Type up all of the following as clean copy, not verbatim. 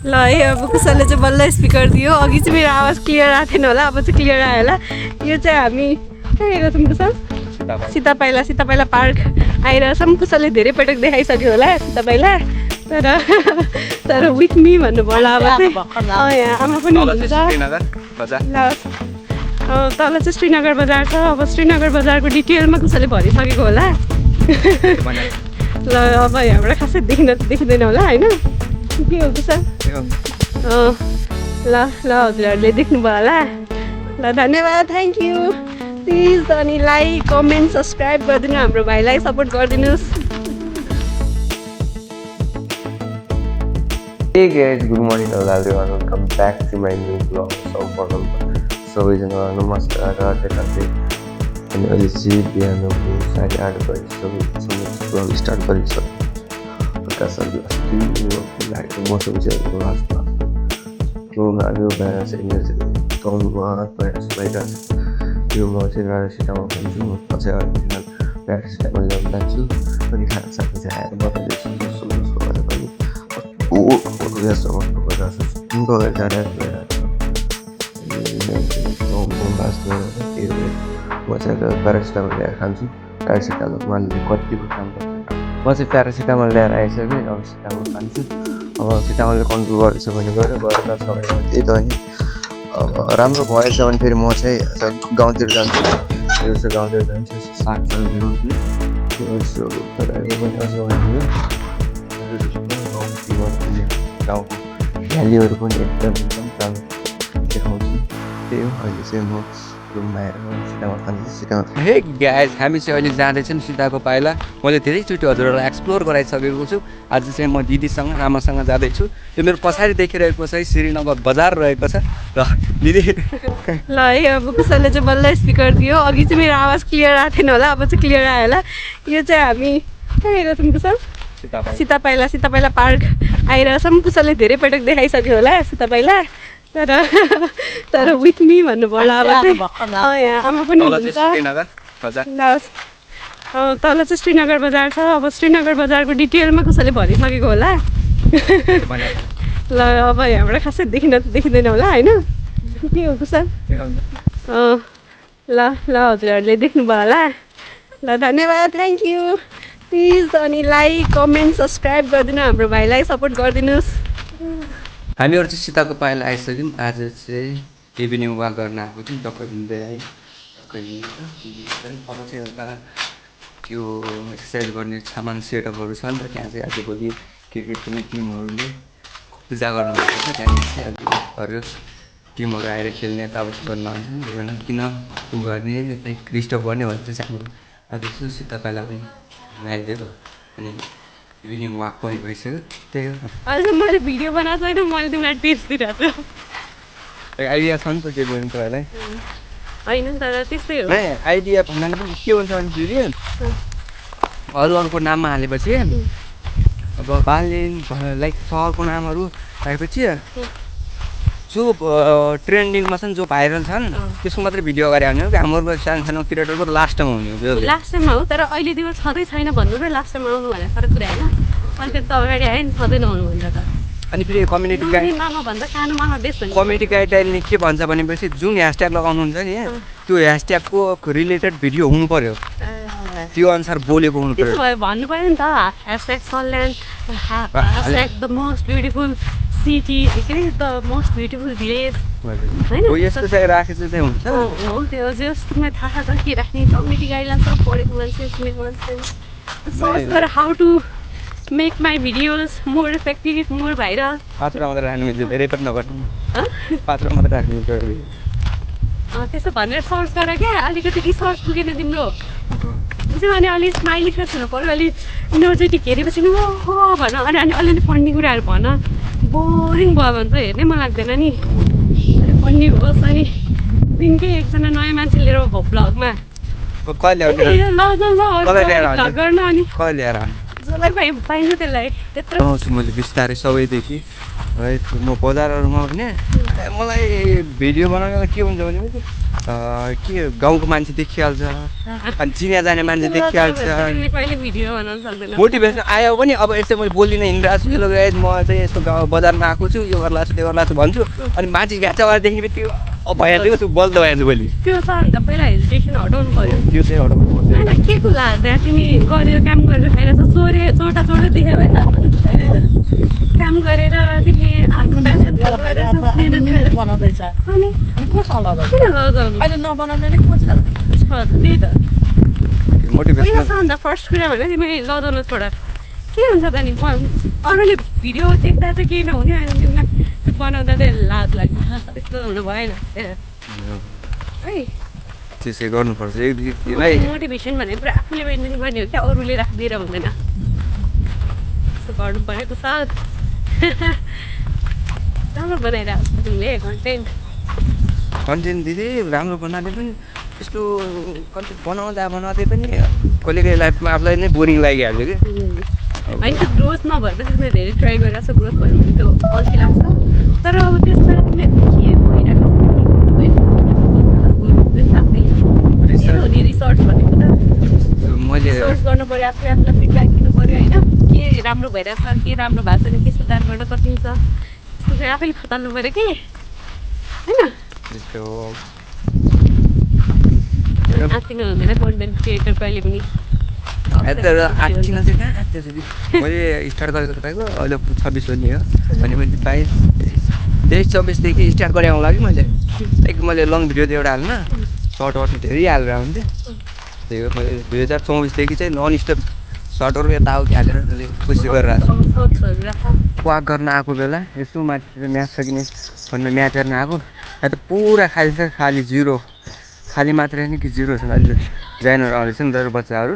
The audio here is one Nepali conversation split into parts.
ल है अब कुशलले चाहिँ बल्ल स्पिकर दियो। अघि चाहिँ मेरो आवाज क्लियर आएको थिएन होला, अब चाहिँ क्लियर आयो होला। यो चाहिँ हामी कहाँ गएको छौँ कुशल? सीतापाइला पार्क आइरहेछौँ। कुशलले धेरै पटक देखाइसक्यो होला सीतापाइला, तर विथ मी भन्नु पर्ला अब चाहिँ। यहाँ आमा पनि हुनुहुन्छ। ल तल चाहिँ श्रीनगर बजार छ। अब श्रीनगर बजारको डिटेलमा कुशलले भनिसकेको होला। ल अब यहाँबाट खासै देखिँदैन होला होइन? के हो कुशल? ल हजुरहरूले देख्नुभयो होला। ल धन्यवाद, थ्याङ्क यू। प्लिज अनि लाइक कमेन्ट सब्सक्राइब गरिदिनु, हाम्रो भाइलाई सपोर्ट गरिदिनुहोस्। Hey guys, good morning all everyone. Welcome back to my new vlog. सबैजना नमस्कार राधे अनि अहिले चाहिँ बिहानको 8:30 बजी ब्लग स्टार्ट गरिसक्यो। प्रकाशले अस्ति लागेको मौसम चाहिँ लास्टमा हाम्रो बाहिर चाहिँ गाउँमा बाहिर त्यो म चाहिँ प्यारासिटामोल खान्छु। म पछि प्यारासिटामोल ल्याउनु जान्छु अनि खानासाना चाहिँ आएर बताइदिन्छु गरेर पनि म चाहिँ प्यारासिटामोल ल्याएर खान्छु। प्यारासिटामोलले कतिको काम गर्छ। म चाहिँ प्यारासिटामोल ल्याएर आइसकेँ। अब सिटामोल खान्छु। अब सिटामोलले कन्ट्रोल गरेछ भने गएर त्यही त होइन। अब राम्रो भएछ भने फेरि म चाहिँ गाउँतिर जान्छु। त्यो चाहिँ गाउँतिर जान्छु, सागसब्जी रोप्छु। गाउँको भ्यालीहरू पनि एकदम राम्रो देखाउँछु। त्यही हो। अहिले चाहिँ म रुममा आएर सिटामोल खान्छु। हे गाइज, हामी चाहिँ अहिले जाँदैछौँ सीताको पाइला। मैले धेरैचोटि हजुरहरूलाई एक्सप्लोर गराइसकेको छु। आज चाहिँ म दिदीसँग आमासँग जाँदैछु। यो मेरो पछाडि देखिरहेको चाहिँ श्रीनगर बजार रहेको छ। र दिदी ल है अब कुशलले चाहिँ बल्ल स्पिकर दियो। अघि चाहिँ मेरो आवाज क्लियर आएको थिएन होला, अब चाहिँ क्लियर आयो होला। यो चाहिँ हामी कहाँ गएको छौँ कुशल? सीतापाइला पार्क आइरहेछौँ। कुशलले धेरै पटक देखाइसक्यो होला सीतापाइला, तर विथ मी भन्नु पर्ला अब चाहिँ। यहाँ आमा पनि हुनुहुन्छ। ल तल चाहिँ श्रीनगर बजार छ। अब श्रीनगर बजारको डिटेलमा कुशलले भनिसकेको होला। ल अब यहाँबाट खासै देखिँदैन होला होइन? के हो कुशल? ल हजुरहरूले देख्नुभयो होला। ल धन्यवाद, थ्याङ्क यू। प्लिज अनि लाइक कमेन्ट सब्सक्राइब गरिदिनु, हाम्रो भाइलाई सपोर्ट गरिदिनुहोस्। हामीहरू चाहिँ सीताको पाइला आइसक्यौँ। आज चाहिँ इभिनिङ वाक गर्न आएको थियौँ। टक्कै हिँड्दै आयो। अब चाहिँ एउटा त्यो एक्सर्साइज गर्ने सामान सेटअपहरू छ नि त। त्यहाँ चाहिँ आजभोलि क्रिकेट पनि टिमहरूले पूजा गर्नुपर्छ। त्यहाँदेखि चाहिँ अरू टिमहरू आएर खेल्ने यताउति गर्न किन उ गर्ने यतै डिस्टर्ब गर्ने भनेर चाहिँ हाम्रो आज चाहिँ सीता पाइला पनि आइदिएको। अनि इभिनिङ वाक पनि भइसक्यो। त्यही हो। अहिले मैले भिडियो बनाएको छैन, मैले तिमीलाई टिप्स दिइरहेको छु। आइडिया छ नि त के भन्नु तपाईँलाई? होइन तर त्यस्तै हो। आइडिया भन्नाले पनि के हुन्छ भने फेरि अरूको नाममा हालेपछि अब लाइक सहरको नामहरू राखेपछि जो ट्रेन्डिङमा छन्, जो भाइरल छन् त्यसको मात्रै भिडियो अगाडि हाल्ने हो कि हाम्रो सानो क्रिएटरको लास्ट टाइम हुने हो। लास्ट टाइममा हो, तर अहिले त्यो छँदै छैन भन्नु र लास्ट टाइममा आउनु भनेर फरक कुरा होइन। अहिले त अगाडि आयो नि, सधैँ नहुनु भनेर त। अनि फेरि कम्युनिटी भन्दा सानो मामा बेस्ट हुन्छ। कम्युनिटी गाइडलाइनले के भन्छ भनेपछि जुन ह्यासट्याग लगाउनुहुन्छ नि त्यो ह्यासट्यागको रिलेटेड भिडियो हुनु पर्यो। त्यो अनुसार बोलेको हुनु पर्यो। भन्नु पर्यो नि त। ह्यासट्याग सल्यान्ड, hashtag the most beautiful city, के अरे द मोस्ट ब्युटिफुल भिलेज होइन? यस्तो चाहिँ राखेको चाहिँ हुन्छ। हो त्यो जस तिमीलाई थाहा छ के राख्ने। कम्युनिटी गाइडलाइन सब पढेको मान्छे सर्च गर how to make my videos more effective, more viral. 5 वटा मात्रै राख्नु मिल्छ, धेरै पनि नगर्नु। 5 वटा मात्रै राख्नु मिल्छ। त्यसो भनेर सर्च गर क्या, अलिकति रिसर्च पुगेन तिम्रो। त्यसो भने अलिक स्माइली फेस हुनु पऱ्यो। अलिक इनर्जेटिक हेरेपछि नि हो भन, अनि अलिअलि फन्डी कुराहरू भन। बोरिङ भयो भने त हेर्नै मन लाग्दैन नि। फन्डी होस् अनि दिनकै एकजना नयाँ मान्छे लिएर भ्लगमा कहिले गर्न अनि जसलाई पाइन्छ त्यसलाई त्यत्रो आउँछु मैले बिस्तारै सबैदेखि है म बजारहरूमा भने मलाई भिडियो बनाउन के हुन्छ भने के गाउँको मान्छे देखिहाल्छ अनि चिना जाने मान्छे देखिहाल्छ कहिले भिडियो बनाउन सक्दैन मोटिभेसन आयो पनि अब यस्तै मैले बोल्दिनँ हिँडिरहेको छु यो गाइस म चाहिँ यस्तो गाउँ बजारमा आएको छु यो गर्ला छु त्यो गर्ला छु भन्छु अनि मान्छे घ्याचाबाट देख्ने बित्तिकै भइहाल्छ त्यो बल्द भइहाल्छ भोलि त्यो त अन्त पहिला हेजिटेसन हटाउनु पऱ्यो त्यो चाहिँ हटाउनु पर्छ होइन के को लाग्दा तिमी गरेर काम गरेर खाएर त चोटा देख्यो भएन काम गरेर तिमी आफ्नो मेहनत गरेर बनाउँदैछ अनि को सल्लाह गर्छ किन लजाउनु अहिले नबनाउने नि को छ त्यही त मोटिभेसन पहिला सबभन्दा फर्स्ट कुरा भने तिमी लजाउनु छोड के हुन्छ त नि अरूले भिडियो देख्दा चाहिँ केही नहुने अहिले तिमीलाई बनाउँदा चाहिँ लाज लाग्छ त्यस्तो हुनु भएन है त्यसै गर्नुपर्छ एक दुईलाई मोटिभेसन भनेको पुरा आफूले मेन्टेन गर्ने हो क्या अरूले राखिदिएर हुँदैन त्यस्तो गर्नु परेको साथ राम्रो बनाइरहेको छ तिमीले कन्टेन्ट दिदी राम्रो बनाँदै पनि यस्तो कन्टेन्ट बनाउँदै पनि कहिले कहिले लाइफमा आफूलाई नै बोरिङ लागिहाल्छ कि होइन त्यो ग्रोथ नभएर पनि तिमीले धेरै ट्राई गरेर छ ग्रोथ भयो भने त्यो अल्छी लाग्छ तर अब त्यसमा तिमीले के भइरहेको रिसर्च भनेको त मैले रिसर्च गर्नु पऱ्यो आफूले आफूलाई फिडब्याक दिनु पऱ्यो होइन के राम्रो भइरहेछ के राम्रो भएको छैन के सुधार गर्न सकिन्छ त्यो चाहिँ आफैले खताल्नु पऱ्यो कि होइन त्यस्तो आँटिनु हुँदैन कन्टेन्ट क्रिएटर कहिले पनि आँटिन चाहिँ कहाँ त्यसरी मैले स्टार्ट गरेको तपाईँको अहिले 26 हो नि हो अनि मैले 23-24देखि स्टार्ट गरेँ आउँ कि मैले मैले लङ भिडियो त एउटा हाल्न सर्टहरू धेरै हालेर हुन्थेँ त्यही हो मैले 2024देखि चाहिँ नन स्टप सर्टहरू यताउति हालेर कोसिस गरिरहेको छु वाक गर्न आएको बेला यसो माथि म्याच छ कि भनेर म्याच हेर्न आएको यहाँ त पुरा खाली छ खाली जिरो खाली मात्रै नि कि जिरो छ अहिले जाइनहरू आउँदैछ नि तर बच्चाहरू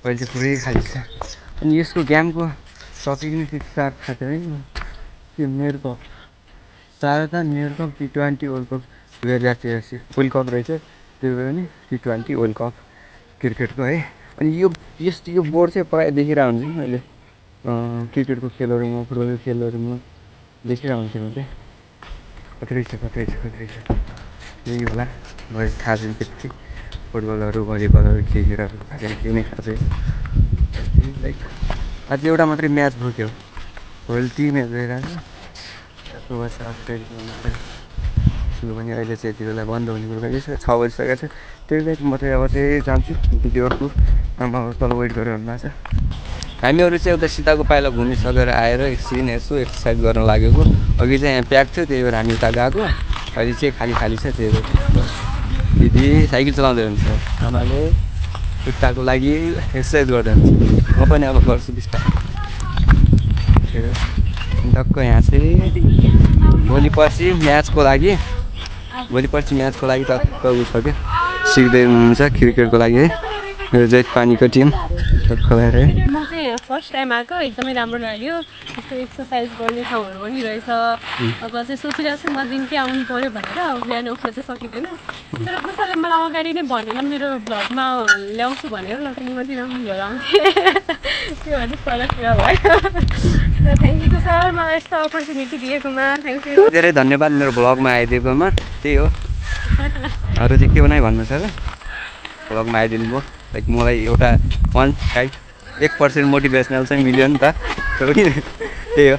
अहिले चाहिँ पुरै खाली छ अनि यसको गेमको टपिक नै सार खाएको है त्यो मेरो कप साह्रो त मेरो cup T20 world cup 2083 world cup रहेछ त्यो भयो नि T20 वर्ल्ड कप क्रिकेटको है अनि यो बोर्ड चाहिँ प्रायः देखिरहेको हुन्छ कि मैले क्रिकेटको खेलहरूमा फुटबलको खेलहरूमा देखिरहेको हुन्थेँ म चाहिँ कति रहेछ यही होला मैले थाहा छैन त्यति फुटबलहरू भलिबलहरू क्रिकेटहरू थाहा छैन त्यो नै थाहा चाहिँ लाइक अझै एउटा मात्रै म्याच भोग्यो भोलि टिम हेरिरहेको सुरु पनि अहिले चाहिँ यति बेला बन्द हुने कुरो गरिरहेछ 6 बजिसकेको छ त्यही लागि म चाहिँ अब चाहिँ जान्छु भिडियोहरू आमा तल वेट गरिरहनु भएको छ हामीहरू चाहिँ उता सीताको पाइला घुमिसकेर आएर एकछिन यसो एक्सर्साइज गर्न लागेको अघि चाहिँ यहाँ प्याक थियो त्यही भएर हामी उता गएको अहिले चाहिँ खाली छ त्यही भएर दिदी साइकल चलाउँदै हुन्छ आमाले खुट्टाको लागि एक्सर्साइज गर्दै हुन्छ म पनि अब गर्छु बिस्तारै टक्क यहाँ चाहिँ भोलि पर्सि म्याचको लागि टक्क उस क्या सिक्दै हुनुहुन्छ क्रिकेटको लागि है मेरो जैत पानीको टिम टक्क भएर है म चाहिँ फर्स्ट टाइम आएको एकदमै राम्रो लाग्यो त्यस्तो एक्सर्साइज गर्ने ठाउँहरू पनि रहेछ अब चाहिँ सोचिरहेको छु म दिनकै आउनु पऱ्यो भनेर अब बिहान उठ्न चाहिँ सकिँदैन तर कसैले मलाई अगाडि नै भनेर मेरो भ्लगमा ल्याउँछु भनेर ल म दिन घर आउँथेँ त्यो भने फरक कुरा भयो थ्याङ्क यू सर मलाई यस्तो अपर्च्युनिटी दिएकोमा थ्याङ्क यू धेरै धन्यवाद मेरो भ्लगमा आइदिएकोमा त्यही हो अरू चाहिँ के बनाइ भन्नु छ र भ्लगमा आइदिनु भयो लाइक मलाई एउटा 1% मोटिभेसनल चाहिँ मिल्यो नि त त्यही हो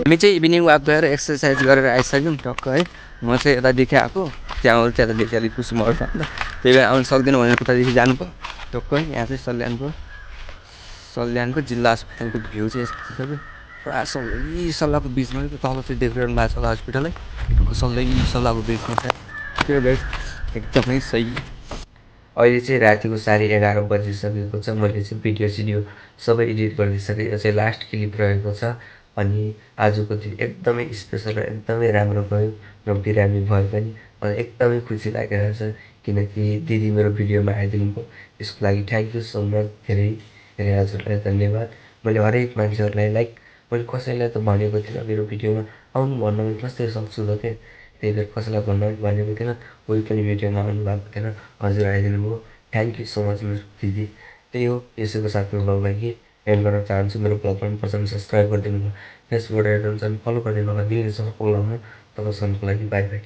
हामी चाहिँ इभिनिङ वाक गएर एक्सर्साइज गरेर आइसक्यौँ टक्क है म चाहिँ यतादेखि आएको त्यतादेखि अलिक कुसुमहरू छ नि त त्यही भएर आउनु सक्दैन भनेर उतादेखि जानुभयो टक्क यहाँ चाहिँ सल्यानको जिल्ला अस्पतालको भ्यू चाहिँ यस्तो छ कि पुरा सल्लाहको बिचमा तल चाहिँ देखिरहनु भएको छ हस्पिटल है सल्लाहको बिचमा छ त्यो भएर एकदमै सही अहिले चाहिँ रातिको 11:30 बजिसकेको छ। मैले चाहिँ भिडियो सबै एडिट गरिदिइसकेँ। यो चाहिँ लास्ट क्लिप रहेको छ। अनि आजको दिन एकदमै स्पेसल र एकदमै राम्रो गयो र बिरामी भए पनि मलाई एकदमै खुसी लागिरहेको छ किनकि दिदी मेरो भिडियोमा आइदिनु भयो। त्यसको लागि थ्याङ्क यू सो मच। धेरै धेरै हजुरलाई धन्यवाद। मैले हरेक मान्छेहरूलाई मैले कसैलाई त भनेको थिइनँ मेरो भिडियोमा आउनु भन्न पनि कसरी सक्छु त के त्यही भएर कसैलाई भन्न पनि भनेको थिइनँ। कोही पनि भिडियोमा आउनु भएको थिएन। हजुर आइदिनु भयो। थ्याङ्क यू सो मच मेरो दिदी। त्यही हो यसैको साथ मेरो ब्लगलाई एन्ड गर्न चाहन्छु। मेरो ब्लग मनपर्छ भने सब्सक्राइब गरिदिनु भयो। फेसबुकबाट हेर्नुहुन्छ भने फलो गरिदिनु होला। दिने सबै ब्लगमा तबसम्मको लागि बाई बाई।